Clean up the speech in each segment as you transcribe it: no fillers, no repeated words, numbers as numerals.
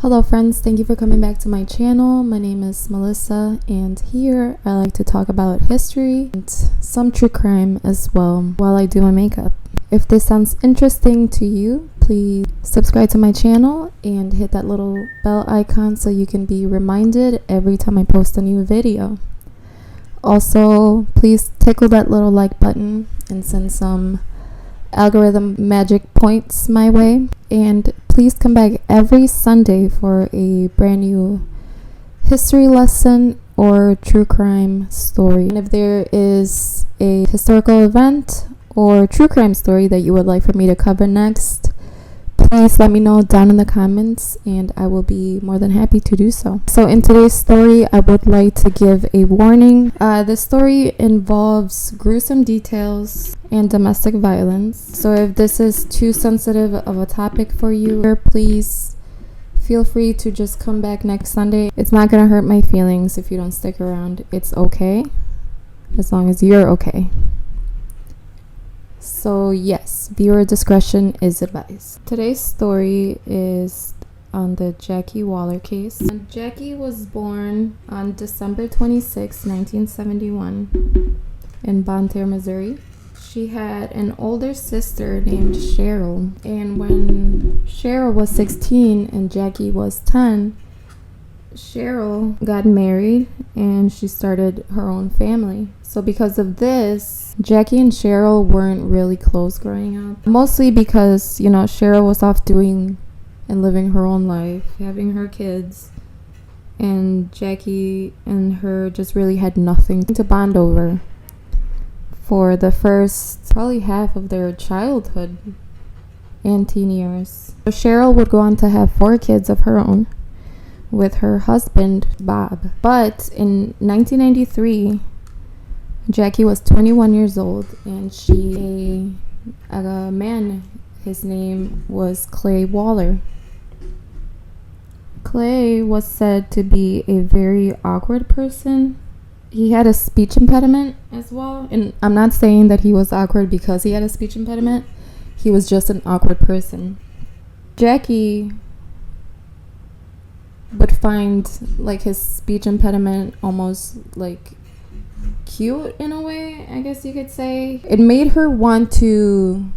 Hello friends, thank you for coming back to my channel. My name is Melissa and here I like to talk about history and some true crime as well while I do my makeup. If this sounds interesting to you, please subscribe to my channel and hit that little bell icon so you can be reminded every time I post a new video. Also, please tickle that little like button and send some algorithm magic points my way, and please come back every Sunday for a brand new history lesson or true crime story. And if there is a historical event or true crime story that you would like for me to cover next, please let me know down in the comments and I will be more than happy to do so. So in today's story, I would like to give a warning. This story involves gruesome details and domestic violence. So if this is too sensitive of a topic for you, please feel free to just come back next Sunday. It's not gonna hurt my feelings if you don't stick around. It's okay, as long as you're okay. So yes, viewer discretion is advised. Today's story is on the Jacque Waller case. And Jacque was born on December 26, 1971 in Bonne Terre, Missouri. She had an older sister named Cheryl, and when Cheryl was 16 and Jacque was 10, Cheryl got married and she started her own family. So because of this, Jacque and Cheryl weren't really close growing up. Mostly because, Cheryl was off doing and living her own life, having her kids, and Jacque and her just really had nothing to bond over for the first probably half of their childhood and teen years. So Cheryl would go on to have 4 kids of her own with her husband, Bob. But in 1993, Jacque was 21 years old and she a man, his name was Clay Waller. Clay was said to be a very awkward person. He had a speech impediment as well, and I'm not saying that he was awkward because he had a speech impediment. He was just an awkward person. Jacque would find his speech impediment almost cute in a way, I guess you could say. It made her want to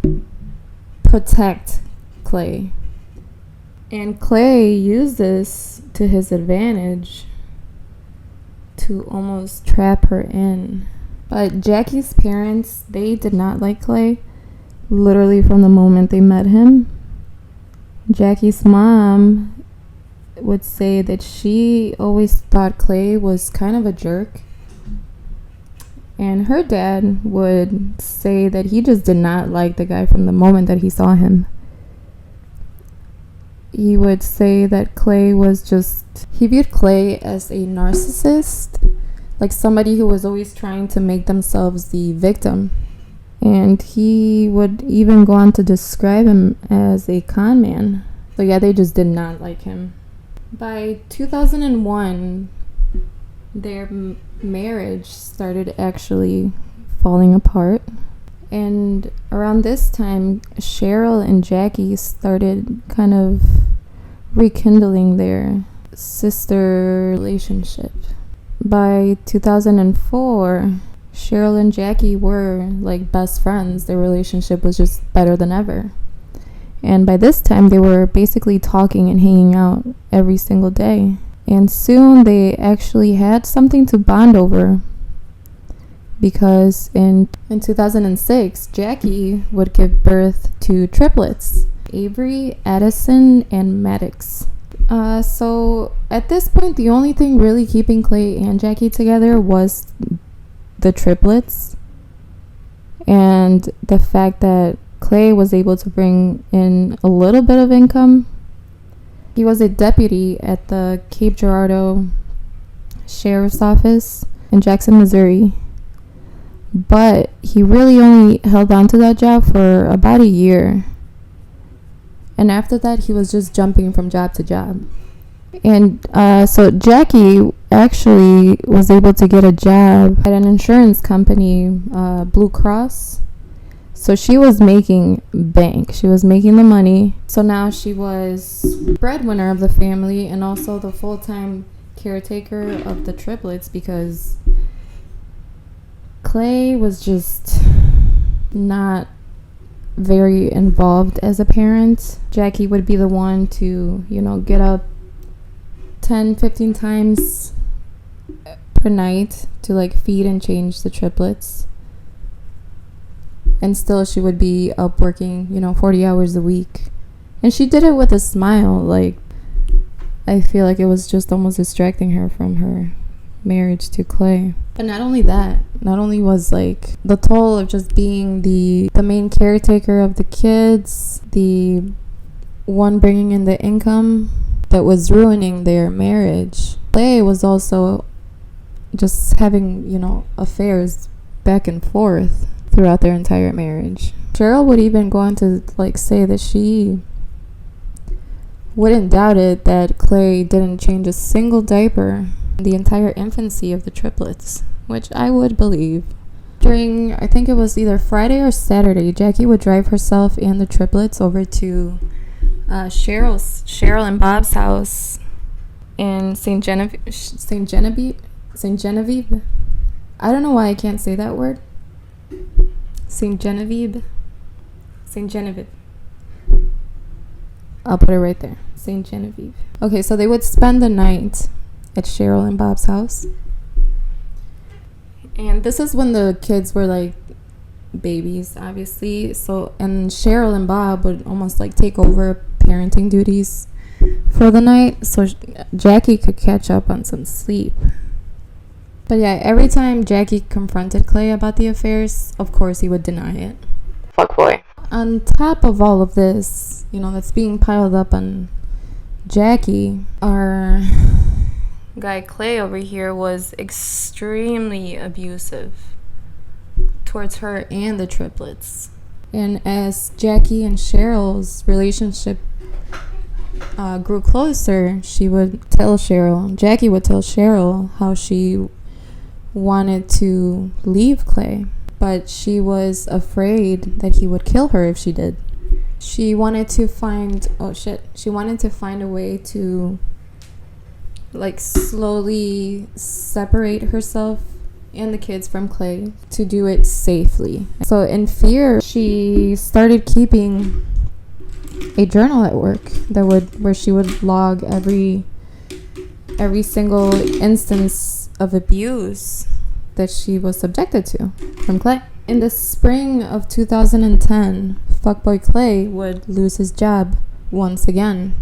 protect Clay, and Clay used this to his advantage to almost trap her in. But Jackie's parents, they did not like Clay literally from the moment they met him. Jackie's mom would say that she always thought Clay was kind of a jerk, and her dad would say that he just did not like the guy from the moment that he saw him. He would say that he viewed Clay as a narcissist, like somebody who was always trying to make themselves the victim. And he would even go on to describe him as a con man. So yeah, they just did not like him. By 2001, their marriage started actually falling apart. And around this time, Cheryl and Jacque started kind of rekindling their sister relationship. By 2004, Cheryl and Jacque were best friends. Their relationship was just better than ever. And by this time, they were basically talking and hanging out every single day. And soon they actually had something to bond over, because in 2006, Jacque would give birth to triplets, Avery, Addison, and Maddox. So at this point, the only thing really keeping Clay and Jacque together was the triplets and the fact that Clay was able to bring in a little bit of income. He was a deputy at the Cape Girardeau Sheriff's Office in Jackson, Missouri. But he really only held on to that job for about a year. And after that, he was just jumping from job to job. And so Jacque actually was able to get a job at an insurance company, Blue Cross. So she was making bank. She was making the money. So now she was breadwinner of the family and also the full-time caretaker of the triplets, because Clay was just not very involved as a parent. Jackie would be the one to, get up 10-15 times per night to feed and change the triplets. And still she would be up working, 40 hours a week. And she did it with a smile. I feel like it was just almost distracting her from her marriage to Clay. But not only that, not only was the toll of just being the main caretaker of the kids, the one bringing in the income that was ruining their marriage, Clay was also just having, affairs back and forth throughout their entire marriage. Cheryl would even go on to say that she wouldn't doubt it that Clay didn't change a single diaper the entire infancy of the triplets, which I would believe. During, I think it was either Friday or Saturday, Jackie would drive herself and the triplets over to Cheryl and Bob's house in St. Genevieve. I don't know why I can't say that word. St. Genevieve. I'll put it right there. St. Genevieve. Okay, so they would spend the night at Cheryl and Bob's house. And this is when the kids were babies, obviously. So, and Cheryl and Bob would almost take over parenting duties for the night, so Jackie could catch up on some sleep. But yeah, every time Jackie confronted Clay about the affairs, of course he would deny it. Fuck boy. On top of all of this, that's being piled up on Jackie, our guy Clay over here was extremely abusive towards her and the triplets. And as Jackie and Cheryl's relationship grew closer, Jackie would tell Cheryl how she wanted to leave Clay, but she was afraid that he would kill her if she did. She wanted to find a way to slowly separate herself and the kids from Clay, to do it safely. So in fear, she started keeping a journal at work where she would log every single instance of abuse that she was subjected to from Clay. In the spring of 2010, fuckboy Clay would lose his job once again.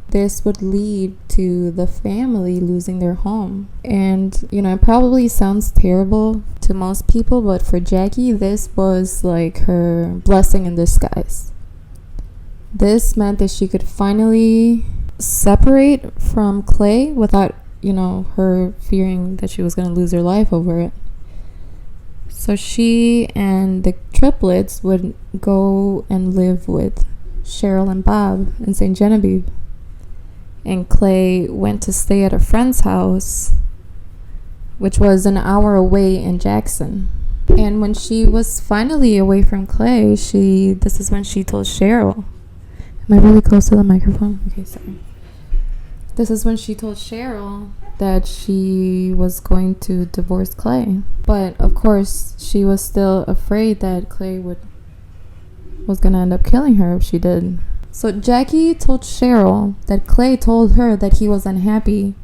This would lead to the family losing their home. And, it probably sounds terrible to most people, but for Jackie, this was her blessing in disguise. This meant that she could finally separate from Clay without, her fearing that she was going to lose her life over it. So she and the triplets would go and live with Cheryl and Bob in St. Genevieve. And Clay went to stay at a friend's house, which was an hour away in Jackson. And when she was finally away from Clay, this is when she told Cheryl. Am I really close to the microphone? Okay, sorry. This is when she told Cheryl that she was going to divorce Clay. But of course, she was still afraid that Clay was going to end up killing her if she did. So Jackie told Cheryl that Clay told her that he was unhappy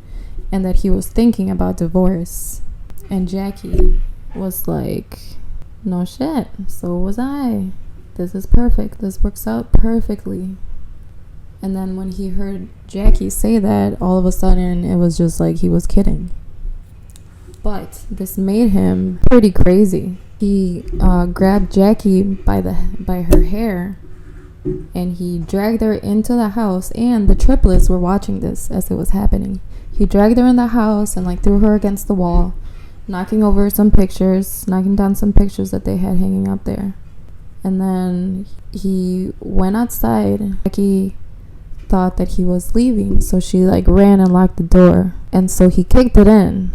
and that he was thinking about divorce. And Jackie was like, no shit, so was I. This is perfect. This works out perfectly. And then when he heard Jackie say that, all of a sudden it was just he was kidding. But this made him pretty crazy. He grabbed Jackie by her hair, and he dragged her into the house, and the triplets were watching this as it was happening. He dragged her in the house and threw her against the wall, knocking down some pictures that they had hanging up there. And then he went outside. Jackie thought that he was leaving, so she ran and locked the door, and so he kicked it in.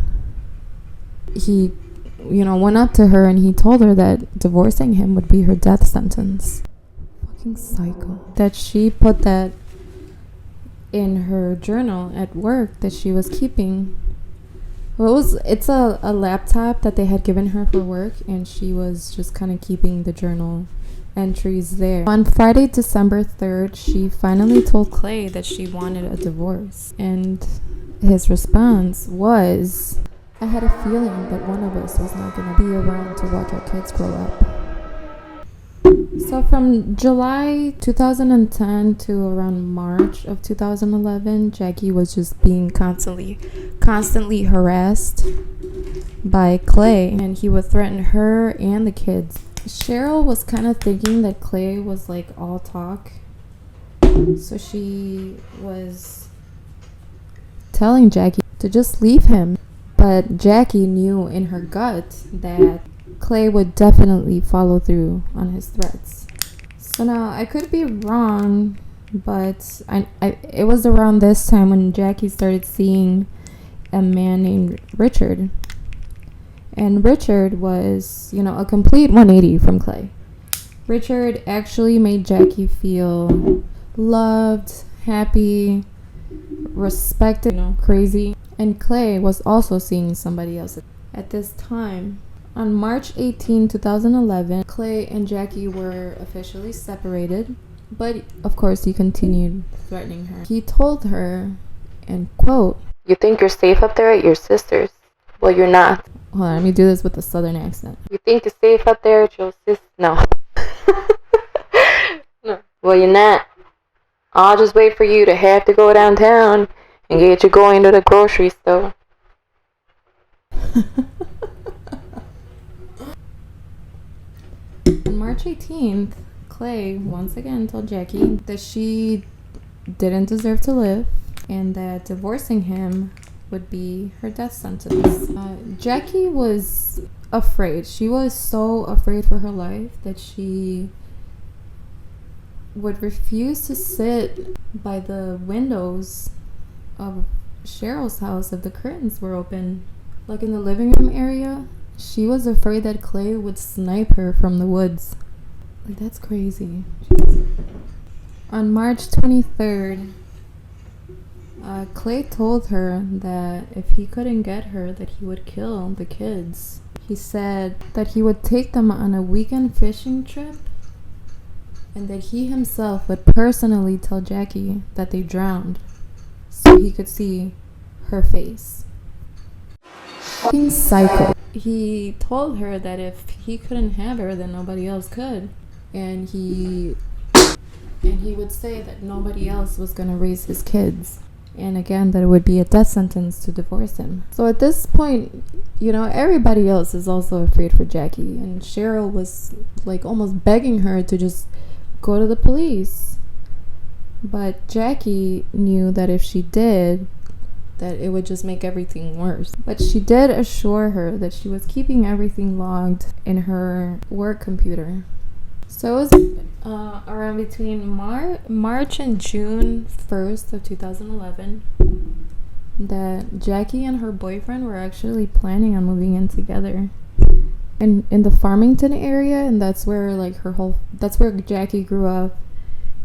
He went up to her and he told her that divorcing him would be her death sentence. Fucking psycho. That she put that in her journal at work that she was keeping. Well, it's a laptop that they had given her for work, and she was just kind of keeping the journal entries there. On Friday, December 3rd, she finally told Clay that she wanted a divorce, and his response was, "I had a feeling that one of us was not going to be around to watch our kids grow up." So from July 2010 to around March of 2011, Jacque was just being constantly harassed by Clay, and he would threaten her and the kids. Cheryl was kind of thinking that Clay was like all talk, so she was telling Jacque to just leave him. But Jacque knew in her gut that Clay would definitely follow through on his threats. So now I could be wrong, but it was around this time when Jacque started seeing a man named Richard. And Richard was, a complete 180 from Clay. Richard actually made Jacque feel loved, happy, respected, crazy. And Clay was also seeing somebody else at this time. On March 18, 2011, Clay and Jacque were officially separated, but of course he continued threatening her. He told her, and quote, "You think you're safe up there at your sister's? Well, you're not." Hold on, let me do this with a southern accent. "You think you're safe up there at your sister? No." No. "Well, you're not. I'll just wait for you to have to go downtown and get you going to the grocery store." On March 18th, Clay once again told Jacque that she didn't deserve to live and that divorcing him would be her death sentence. Jacque was afraid. She was so afraid for her life that she would refuse to sit by the windows of Cheryl's house if the curtains were open. Like in the living room area, she was afraid that Clay would snipe her from the woods. Like, that's crazy. On March 23rd, Clay told her that if he couldn't get her, that he would kill the kids. He said that he would take them on a weekend fishing trip and that he himself would personally tell Jacque that they drowned so he could see her face. Fucking psycho. He told her that if he couldn't have her, then nobody else could. And he would say that nobody else was going to raise his kids. And again, that it would be a death sentence to divorce him. So at this point, everybody else is also afraid for Jacque. And Cheryl was like almost begging her to just go to the police. But Jacque knew that if she did, that it would just make everything worse. But she did assure her that she was keeping everything logged in her work computer. So it was around between March and June 1st of 2011 that Jacque and her boyfriend were actually planning on moving in together in the Farmington area, and that's where that's where Jacque grew up,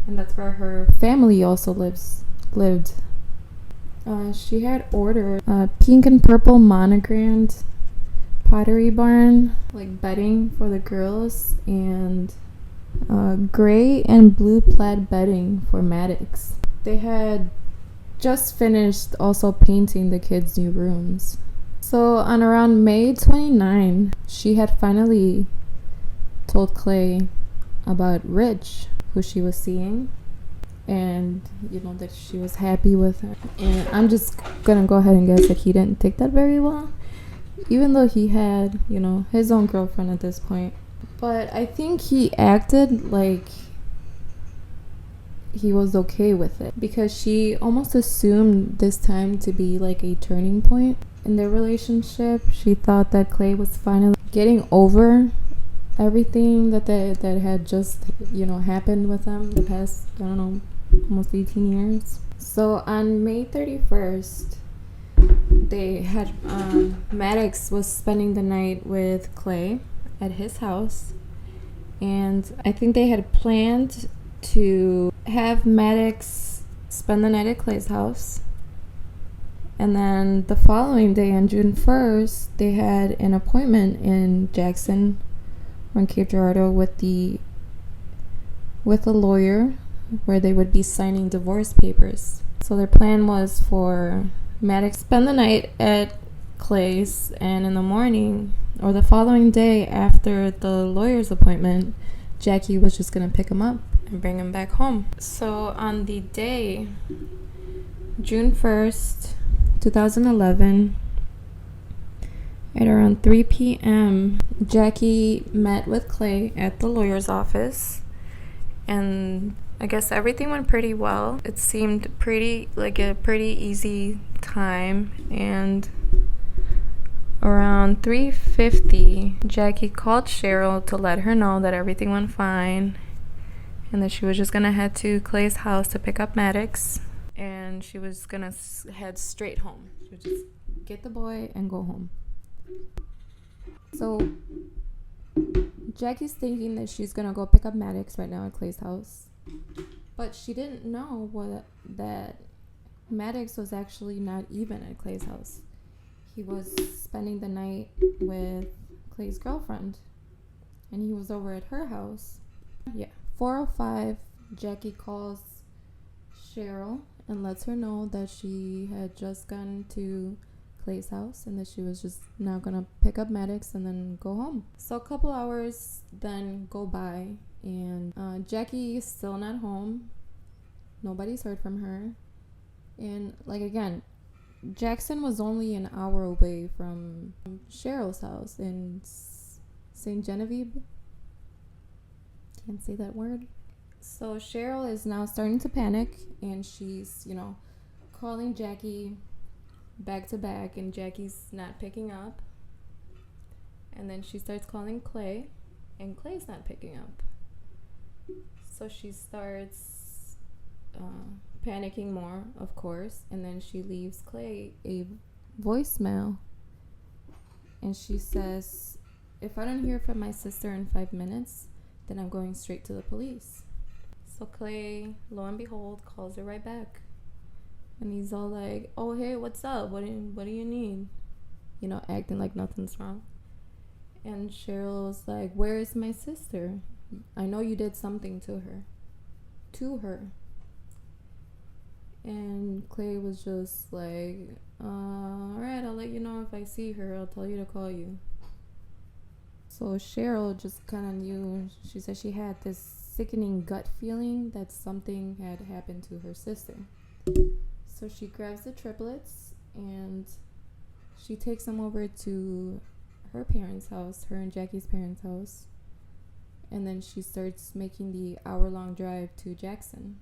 and that's where her family also lived. She had ordered a pink and purple monogrammed Pottery Barn bedding for the girls, and gray and blue plaid bedding for Maddox. They had just finished also painting the kids' new rooms. So on around May 29, she had finally told Clay about Rich, who she was seeing, and that she was happy with him. And I'm just gonna go ahead and guess that he didn't take that very well, even though he had his own girlfriend at this point. But I think he acted like he was okay with it, because she almost assumed this time to be like a turning point in their relationship. She thought that Clay was finally getting over everything that had just happened with them the past, I don't know, almost 18 years. So on May 31st, they had Maddox was spending the night with Clay at his house, and I think they had planned to have Maddox spend the night at Clay's house. And then the following day, on June 1st, they had an appointment in Jackson on Cape Girardeau with a lawyer where they would be signing divorce papers. So their plan was for Maddox to spend the night at Clay's, and in the morning or the following day after the lawyer's appointment, Jackie was just going to pick him up and bring him back home. So on the day, June 1st, 2011, at around 3 p.m., Jackie met with Clay at the lawyer's office, and I guess everything went pretty well. It seemed a pretty easy time, and around 3:50, Jackie called Cheryl to let her know that everything went fine and that she was just gonna head to Clay's house to pick up Maddox, and she was gonna head straight home. She would just get the boy and go home. So Jackie's thinking that she's gonna go pick up Maddox right now at Clay's house, but she didn't know that Maddox was actually not even at Clay's house. He was spending the night with Clay's girlfriend, and he was over at her house. 4:05, Jackie calls Cheryl and lets her know that she had just gone to Clay's house and that she was just now gonna pick up Maddox and then go home. So a couple hours then go by, and Jackie is still not home. Nobody's heard from her. And again, Jackson was only an hour away from Cheryl's house in St. Genevieve. Can't say that word. So Cheryl is now starting to panic, and she's, calling Jackie back to back, and Jackie's not picking up. And then she starts calling Clay, and Clay's not picking up. So she starts panicking more, of course, and then she leaves Clay a voicemail, and she says, "If I don't hear from my sister in 5 minutes, then I'm going straight to the police." So Clay, lo and behold, calls her right back, and he's all like, "Oh, hey, what's up? What do you need?" Acting like nothing's wrong. And Cheryl's like, "Where is my sister? I know you did something to her." And Clay was just like, "Alright, I'll let you know if I see her. I'll tell you to call you." So Cheryl just kind of knew. She said she had this sickening gut feeling that something had happened to her sister. So she grabs the triplets and she takes them over to her parents' house, her and Jackie's parents' house. And then she starts making the hour-long drive to Jackson.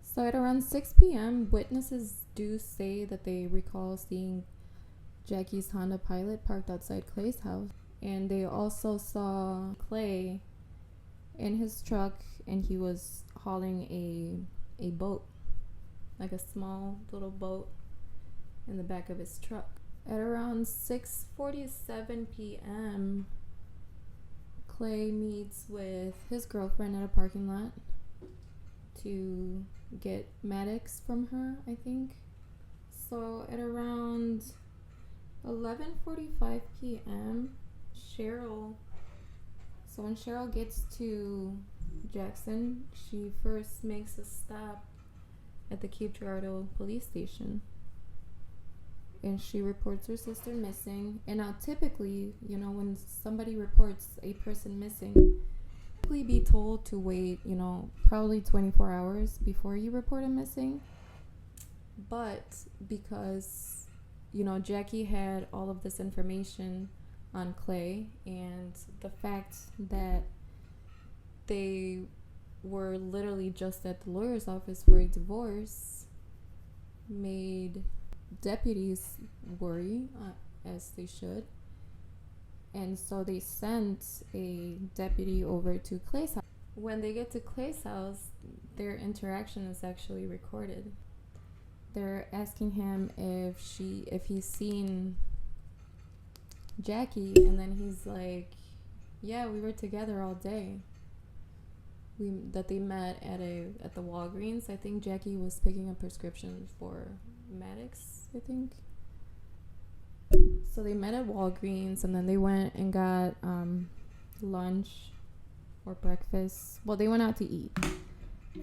So at around 6 p.m., witnesses do say that they recall seeing Jackie's Honda Pilot parked outside Clay's house. And they also saw Clay in his truck, and he was hauling a boat, like a small little boat, in the back of his truck. At around 6:47 p.m., Clay meets with his girlfriend at a parking lot to get Maddox from her, I think. So at around 11:45 p.m., when Cheryl gets to Jackson, she first makes a stop at the Cape Girardeau police station, and she reports her sister missing. And now typically, when somebody reports a person missing, typically be told to wait, probably 24 hours before you report a missing. But because, Jackie had all of this information on Clay, and the fact that they were literally just at the lawyer's office for a divorce made deputies worry, as they should. And so they sent a deputy over to Clay's house. When they get to Clay's house, their interaction is actually recorded. they're asking him if he's seen Jackie, and then he's like, yeah, we were together all day. That they met at the Walgreens. I think Jackie was picking up prescriptions for Maddox, I think. So they met at Walgreens, and then they went and got lunch or breakfast. Well, they went out to eat,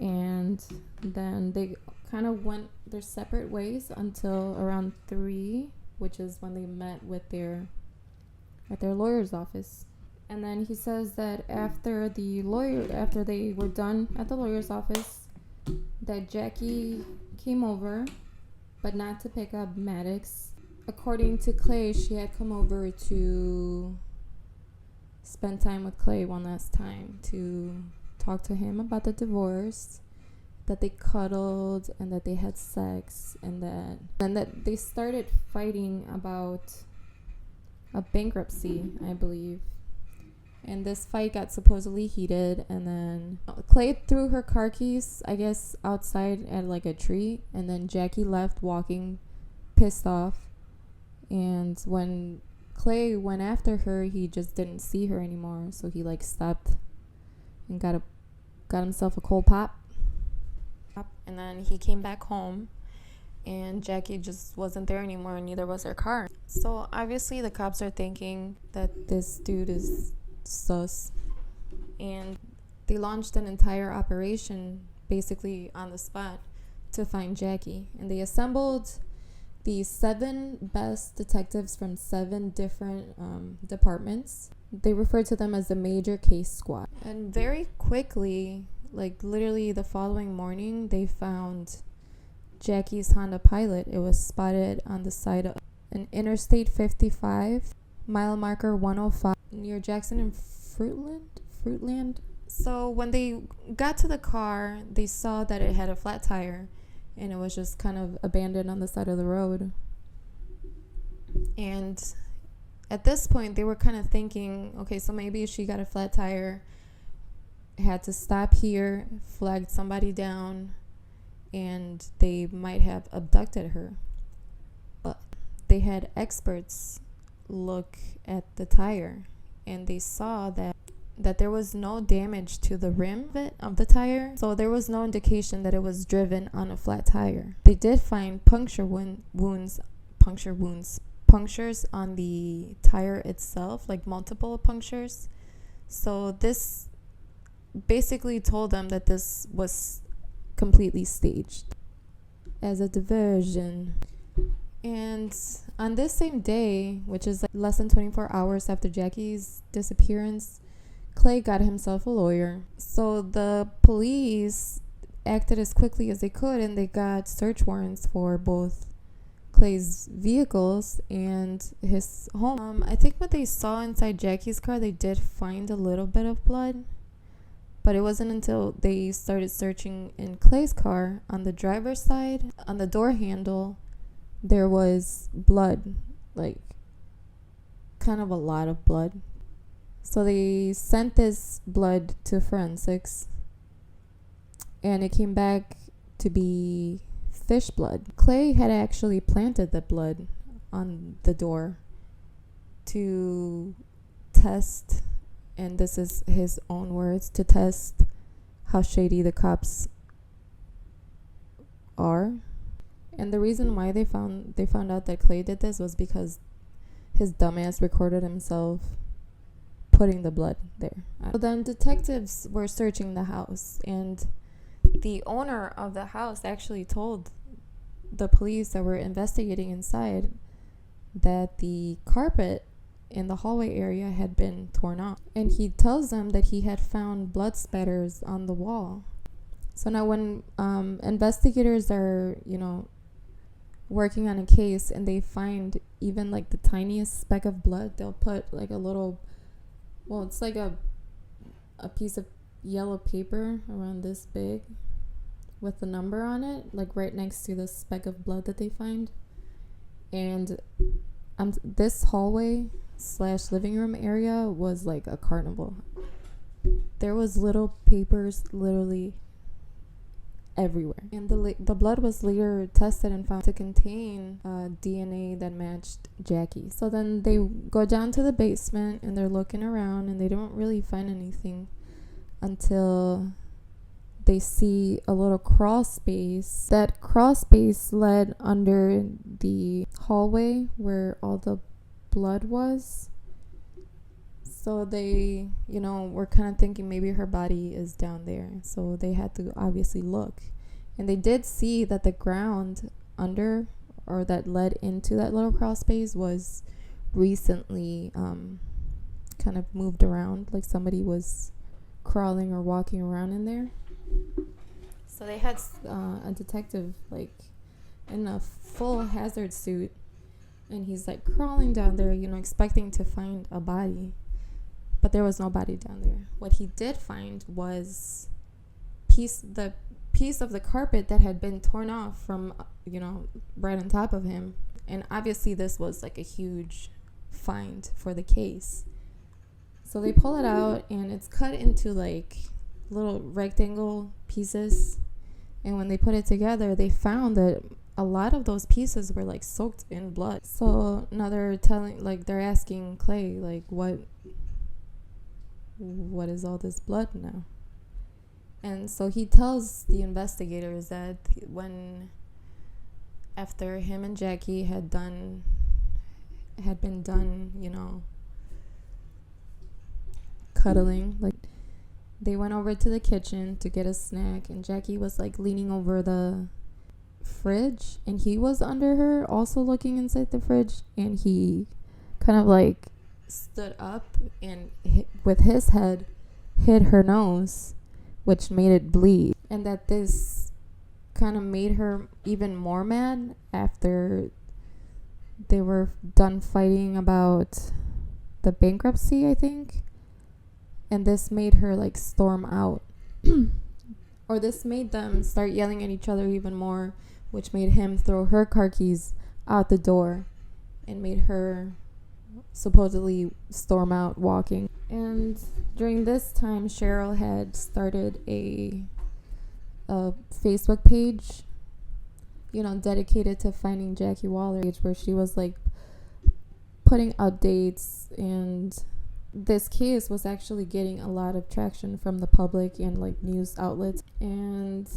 and then they kind of went their separate ways until around 3, which is when they met at their lawyer's office. And then he says that after they were done at the lawyer's office, that Jackie came over, but not to pick up Maddox. According to Clay, she had come over to spend time with Clay one last time, to talk to him about the divorce, that they cuddled and that they had sex, and that they started fighting about a bankruptcy, I believe. And this fight got supposedly heated, and then Clay threw her car keys, I guess, outside at like a tree, and then Jackie left walking, pissed off. And when Clay went after her, he just didn't see her anymore, so he like stopped and got himself a cold pop. And then he came back home, and Jackie just wasn't there anymore, and neither was her car. So obviously the cops are thinking that this dude is sus, and they launched an entire operation basically on the spot to find Jackie. And they assembled the 7 best detectives from 7 different departments. They refer to them as the Major Case Squad. And very quickly, like literally the following morning, they found Jackie's Honda Pilot. It was spotted on the side of an Interstate 55, mile marker 105, near Jackson and Fruitland. So when they got to the car, they saw that it had a flat tire, and it was just kind of abandoned on the side of the road. And at this point, they were kind of thinking, okay, so maybe she got a flat tire, had to stop here, flagged somebody down, and they might have abducted her. But they had experts look at the tire, and they saw that there was no damage to the rim of the tire, so there was no indication that it was driven on a flat tire. They did find punctures on the tire itself, like multiple punctures. So this basically told them that this was completely staged as a diversion. And on this same day, which is like less than 24 hours after Jackie's disappearance, Clay got himself a lawyer. So the police acted as quickly as they could, and they got search warrants for both Clay's vehicles and his home. I think what they saw inside Jackie's car, they did find a little bit of blood, but it wasn't until they started searching in Clay's car on the driver's side, on the door handle, there was blood, like kind of a lot of blood. So they sent this blood to forensics, and it came back to be fish blood. Clay had actually planted the blood on the door to test, and this is his own words, to test how shady the cops are. And the reason why they found out that Clay did this was because his dumbass recorded himself putting the blood there. So then detectives were searching the house, and the owner of the house actually told the police that were investigating inside that the carpet in the hallway area had been torn off, and he tells them that he had found blood spatters on the wall. So now when investigators are, working on a case and they find even like the tiniest speck of blood, they'll put like a little, it's like a piece of yellow paper around this big with the number on it, like right next to the speck of blood that they find. And this hallway / living room area was like a carnival. There was little papers literally everywhere. And the blood was later tested and found to contain DNA that matched Jackie. So then they go down to the basement and they're looking around and they don't really find anything until they see a little crawl space. That crawl space led under the hallway where all the blood was. So they, were kind of thinking maybe her body is down there. So they had to obviously look. And they did see that the ground under, or that led into that little crawl space, was recently kind of moved around. Like somebody was crawling or walking around in there. So they had a detective like in a full hazard suit. And he's like crawling down there, expecting to find a body. But there was no body down there. What he did find was the piece of the carpet that had been torn off from, right on top of him. And obviously this was like a huge find for the case. So they pull it out and it's cut into like little rectangle pieces. And when they put it together, they found that a lot of those pieces were like soaked in blood. So now they're asking Clay, like, what is all this blood now? And so he tells the investigators that after him and Jackie had been done, cuddling, like they went over to the kitchen to get a snack, and Jackie was like leaning over the fridge and he was under her also looking inside the fridge, and he kind of like stood up and with his head hit her nose, which made it bleed. And that this kind of made her even more mad after they were done fighting about the bankruptcy, I think. And this made her like storm out. Or this made them start yelling at each other even more, which made him throw her car keys out the door and made her supposedly storm out walking. And during this time, Cheryl had started a Facebook page, dedicated to finding Jacque Waller, where she was like putting updates, and this case was actually getting a lot of traction from the public and like news outlets. And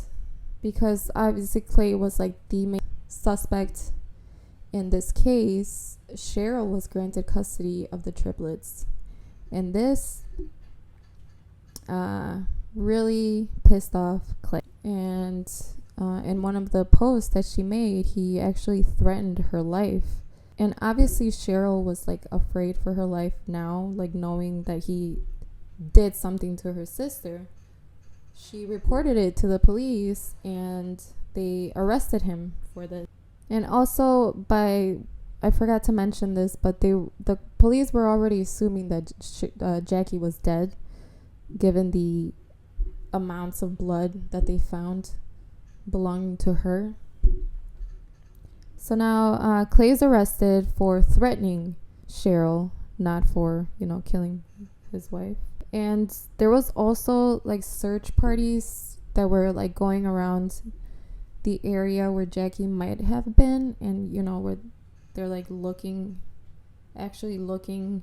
because obviously Clay was like the main suspect in this case, Cheryl was granted custody of the triplets. And this really pissed off Clay. And in one of the posts that she made, he actually threatened her life. And obviously Cheryl was like afraid for her life now, like knowing that he did something to her sister. She reported it to the police and they arrested him for this. And also I forgot to mention this, but the police were already assuming that Jackie was dead, given the amounts of blood that they found belonging to her. So now Clay's arrested for threatening Cheryl, not for, killing his wife. And there was also like search parties that were like going around the area where Jackie might have been, and where they're like looking in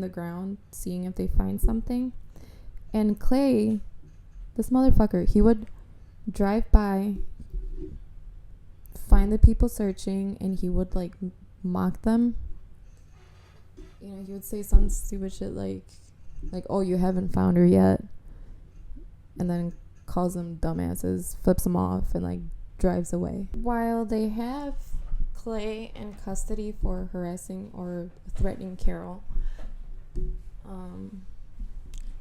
the ground, seeing if they find something. And Clay, this motherfucker, he would drive by, find the people searching, and he would like mock them. He would say some stupid shit like, oh, you haven't found her yet, and then calls them dumbasses, flips them off, and like drives away. While they have Clay in custody for harassing or threatening Carol,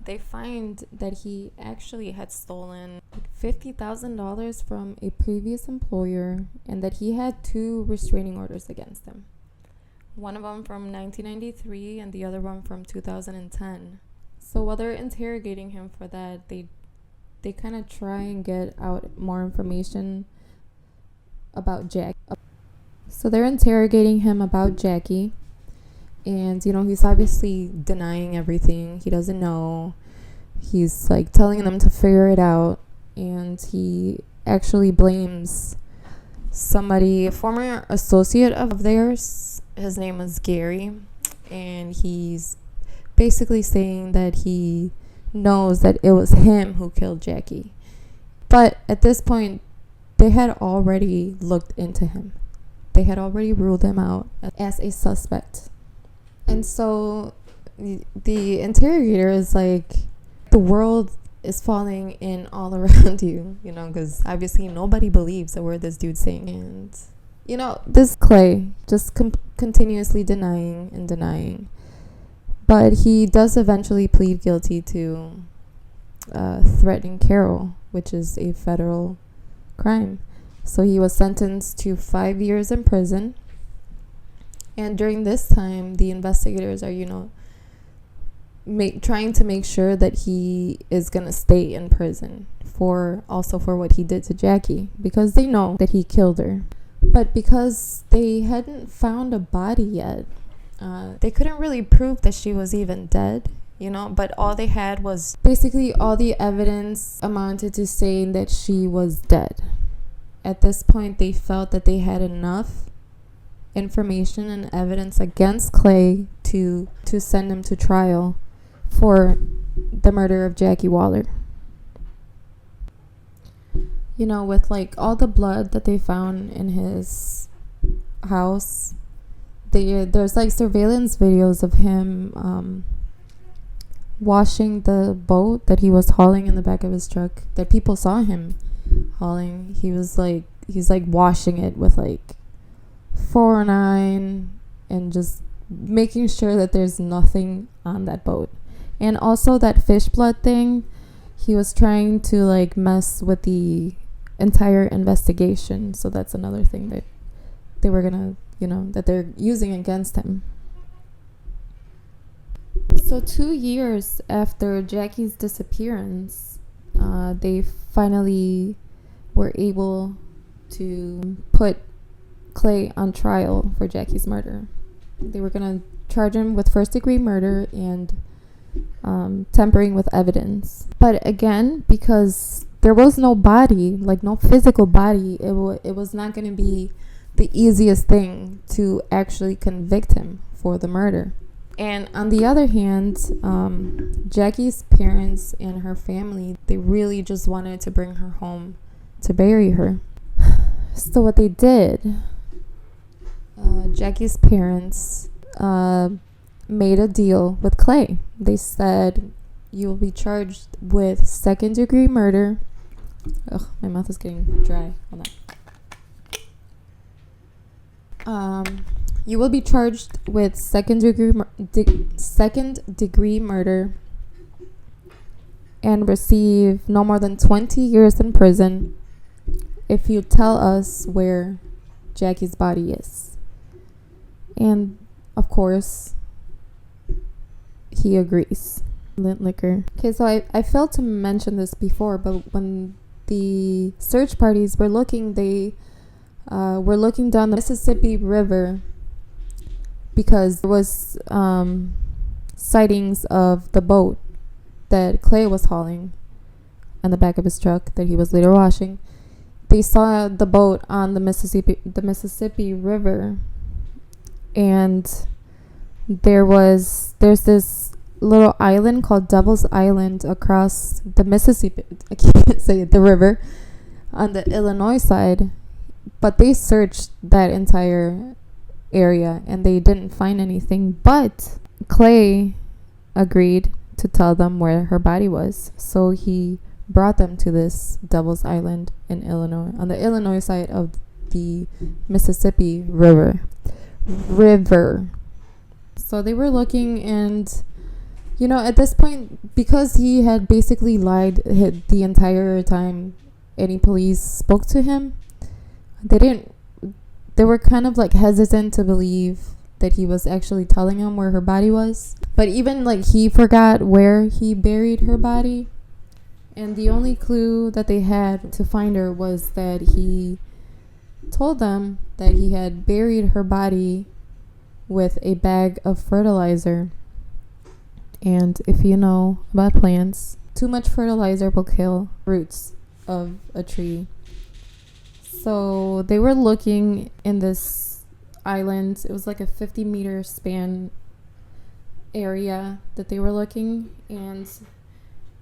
they find that he actually had stolen $50,000 from a previous employer, and that he had 2 restraining orders against him. One of them from 1993 and the other one from 2010. So while they're interrogating him for that, they kind of try and get out more information about Jackie. So they're interrogating him about Jackie, and he's obviously denying everything. He doesn't know. He's like telling them to figure it out, and he actually blames somebody, a former associate of theirs. His name was Gary, and he's basically saying that he knows that it was him who killed Jackie. But at this point, they had already looked into him. They had already ruled him out as a suspect. And so the interrogator is like, the world is falling in all around you, because obviously nobody believes a word this dude's saying. And, this Clay just continuously denying. But he does eventually plead guilty to threatening Carol, which is a federal crime. So he was sentenced to 5 years in prison. And during this time, the investigators are, trying to make sure that he is going to stay in prison for what he did to Jackie, because they know that he killed her. But because they hadn't found a body yet, they couldn't really prove that she was even dead, but all they had was basically all the evidence amounted to saying that she was dead. At this point, they felt that they had enough information and evidence against Clay to send him to trial for the murder of Jacque Waller. With all the blood that they found in his house, there's surveillance videos of him washing the boat that he was hauling in the back of his truck that people saw him hauling. He's washing it with 409 and just making sure that there's nothing on that boat. And also that fish blood thing, he was trying to mess with the entire investigation. So that's another thing that they were gonna, that they're using against him. So 2 years after Jackie's disappearance, they finally were able to put Clay on trial for Jackie's murder. They were going to charge him with first-degree murder and tampering with evidence. But again, because there was no body, no physical body, it was not going to be the easiest thing to actually convict him for the murder. And on the other hand, Jackie's parents and her family, they really just wanted to bring her home to bury her. So what they did, Jackie's parents made a deal with Clay. They said, you will be charged with second-degree murder. Ugh, my mouth is getting dry. Hold on. You will be charged with second-degree murder and receive no more than 20 years in prison if you tell us where Jackie's body is. And of course, he agrees. Lint liquor. Okay, so I failed to mention this before, but when the search parties were looking, they were looking down the Mississippi River because there was sightings of the boat that Clay was hauling on the back of his truck that he was later washing. They saw the boat on the Mississippi River, and there's this little island called Devil's Island across the Mississippi. I can't say it, the river on the Illinois side, but they searched that entire area and they didn't find anything. But Clay agreed to tell them where her body was, so he brought them to this Devil's Island in Illinois, on the Illinois side of the Mississippi River. So they were looking, and at this point, because he had basically lied the entire time any police spoke to him, they were kind of hesitant to believe that he was actually telling them where her body was. But even he forgot where he buried her body, and the only clue that they had to find her was that he told them that he had buried her body with a bag of fertilizer. And if you know about plants, too much fertilizer will kill roots of a tree. So they were looking in this island. It was like a 50-meter span area that they were looking, and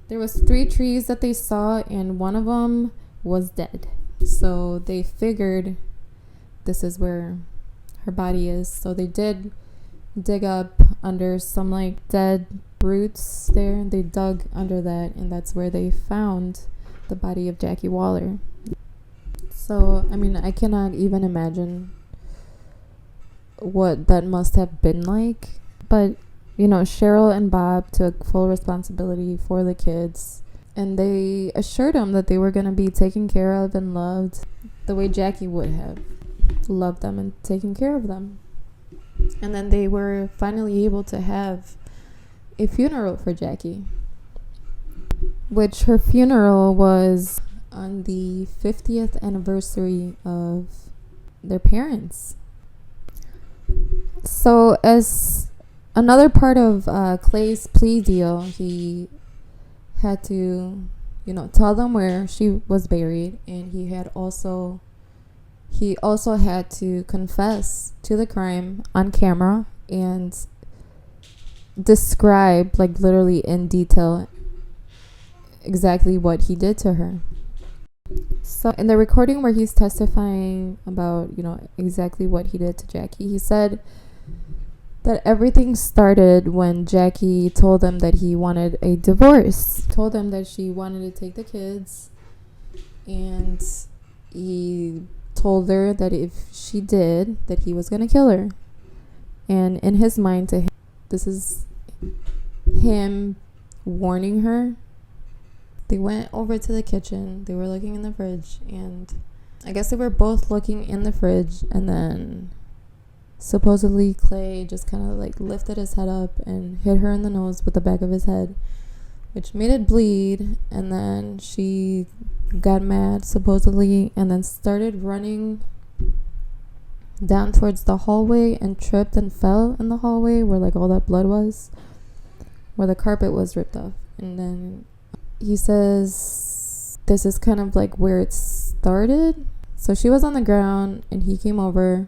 there was 3 trees that they saw, and one of them was dead. So they figured this is where her body is. So they did dig up under some like dead roots there. They dug under that, and that's where they found the body of Jacque Waller. So, I mean, I cannot even imagine what that must have been like. But, you know, Cheryl and Bob took full responsibility for the kids, and they assured them that they were going to be taken care of and loved the way Jacque would have loved them and taken care of them. And then they were finally able to have a funeral for Jacque, which her funeral was on the 50th anniversary of their parents. So as another part of Clay's plea deal, he had to, you know, tell them where she was buried, and he also had to confess to the crime on camera and describe, like, literally in detail exactly what he did to her. So in the recording where he's testifying about, you know, exactly what he did to Jacque, he said that everything started when Jacque told him that he wanted a divorce. Told him that she wanted to take the kids, and he told her that if she did, that he was going to kill her. And in his mind, to him, this is him warning her. They went over to the kitchen. They were looking in the fridge, and I guess they were both looking in the fridge, and then supposedly Clay just kind of like lifted his head up and hit her in the nose with the back of his head, which made it bleed. And then she got mad, supposedly, and then started running down towards the hallway and tripped and fell in the hallway where like all that blood was, where the carpet was ripped off. And then he says this is kind of like where it started. So she was on the ground and he came over,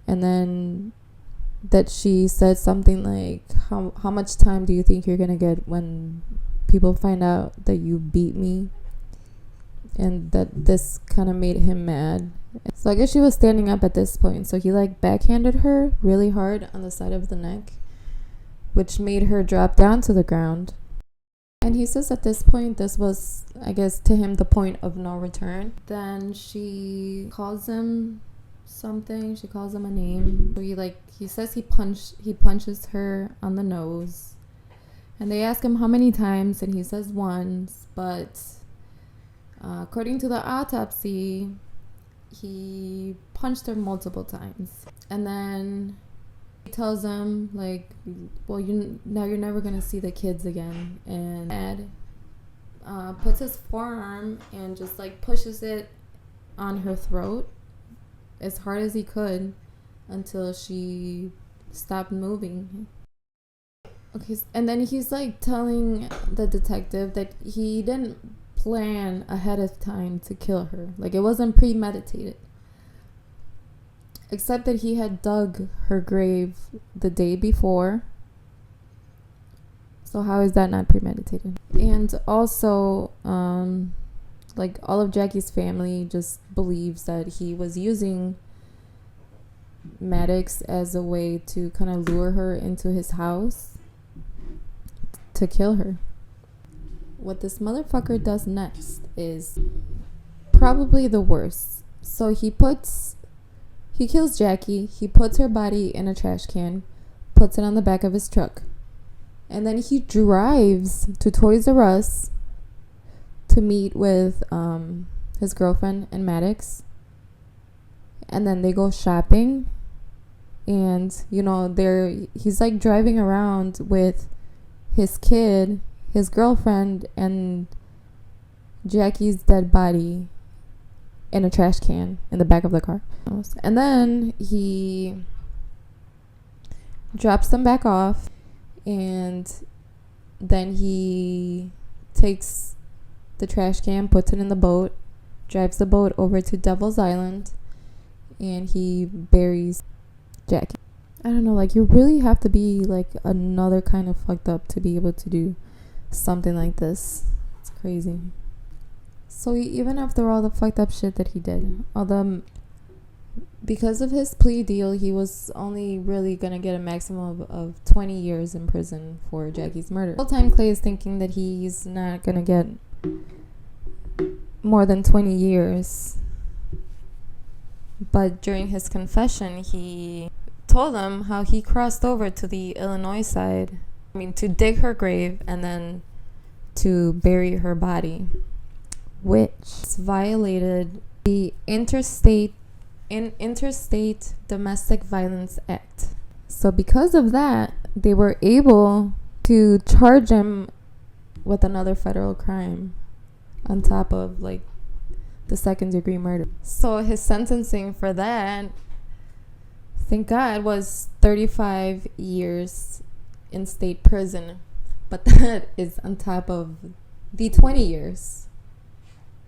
and then that she said something like, how much time do you think you're gonna get when people find out that you beat me? And that this kind of made him mad. So I guess she was standing up at this point, so he like backhanded her really hard on the side of the neck, which made her drop down to the ground. And he says at this point, this was, I guess, to him, the point of no return. Then she calls him something. She calls him a name. So he says he punches her on the nose. And they ask him how many times, and he says once. But according to the autopsy, he punched her multiple times. And then he tells them, like, well, now you're never going to see the kids again. And Dad puts his forearm and just, like, pushes it on her throat as hard as he could until she stopped moving. Okay, and then he's, like, telling the detective that he didn't plan ahead of time to kill her. Like, it wasn't premeditated. Except that he had dug her grave the day before. So how is that not premeditated? And also, like, all of Jacque's family just believes that he was using Maddox as a way to kind of lure her into his house to kill her. What this motherfucker does next is probably the worst. So he kills Jacque, he puts her body in a trash can, puts it on the back of his truck, and then he drives to Toys R Us to meet with his girlfriend and Maddox. And then they go shopping, and, you know, he's like driving around with his kid, his girlfriend, and Jackie's dead body in a trash can in the back of the car. And then he drops them back off, and then he takes the trash can, puts it in the boat, drives the boat over to Devil's Island, and he buries Jackie. I don't know, like, you really have to be like another kind of fucked up to be able to do something like this. It's crazy. So even after all the fucked up shit that he did, because of his plea deal, he was only really gonna get a maximum of 20 years in prison for Jackie's murder. The whole time Clay is thinking that he's not gonna get more than 20 years. But during his confession, he told them how he crossed over to the Illinois side, to dig her grave and then to bury her body, which violated the Interstate Domestic Violence Act. So because of that, they were able to charge him with another federal crime on top of like the second-degree murder. So his sentencing for that, thank God, was 35 years in state prison. But that is on top of the 20 years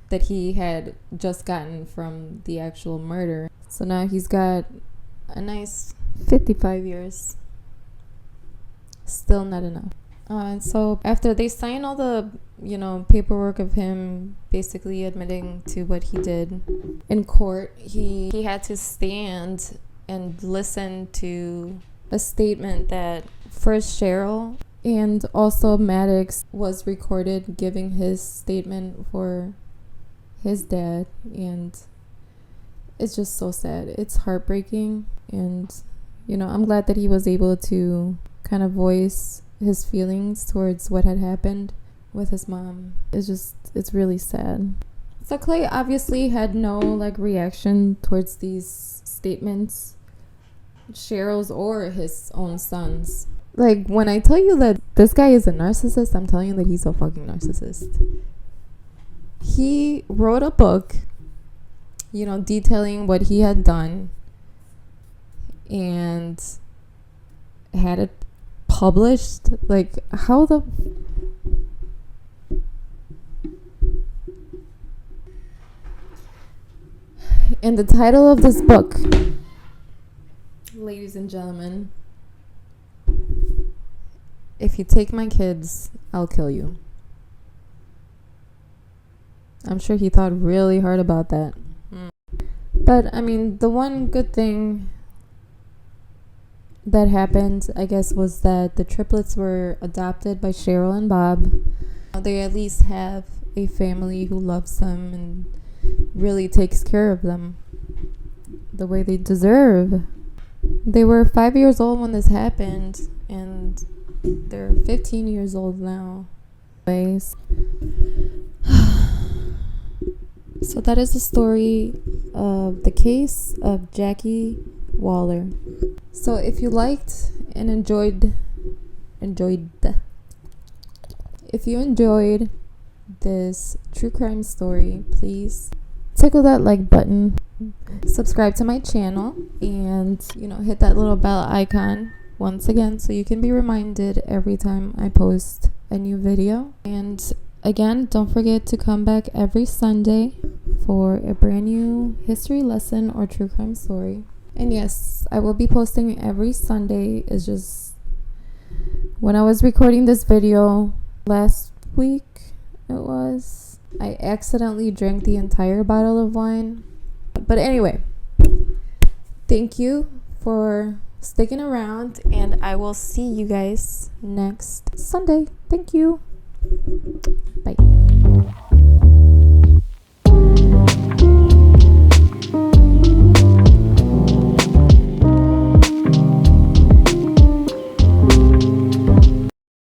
that he had just gotten from the actual murder. So now he's got a nice 55 years. Still not enough. And so after they signed all the, paperwork of him basically admitting to what he did in court, he had to stand and listen to a statement that first Cheryl and also Maddox was recorded giving his statement for his dad, and it's just so sad. It's heartbreaking, and I'm glad that he was able to kind of voice his feelings towards what had happened with his mom. It's really sad. So Clay obviously had no reaction towards these statements, Cheryl's or his own son's. When I tell you that this guy is a narcissist, I'm telling you that he's a fucking narcissist. He wrote a book, detailing what he had done and had it published. How the... And the title of this book, ladies and gentlemen, "If you take my kids, I'll kill you." I'm sure he thought really hard about that. But, the one good thing that happened, I guess, was that the triplets were adopted by Cheryl and Bob. They at least have a family who loves them and really takes care of them the way they deserve. They were 5 years old when this happened, and they're 15 years old now. So that is the story of the case of Jacque Waller. So if you liked and enjoyed this true crime story, please tickle that like button, subscribe to my channel, and hit that little bell icon once again so you can be reminded every time I post a new video. And again, don't forget to come back every Sunday for a brand new history lesson or true crime story. And yes, I will be posting every Sunday. It's just when I was recording this video last week, I accidentally drank the entire bottle of wine. But anyway, thank you for sticking around, and I will see you guys next Sunday. Thank you. Bye.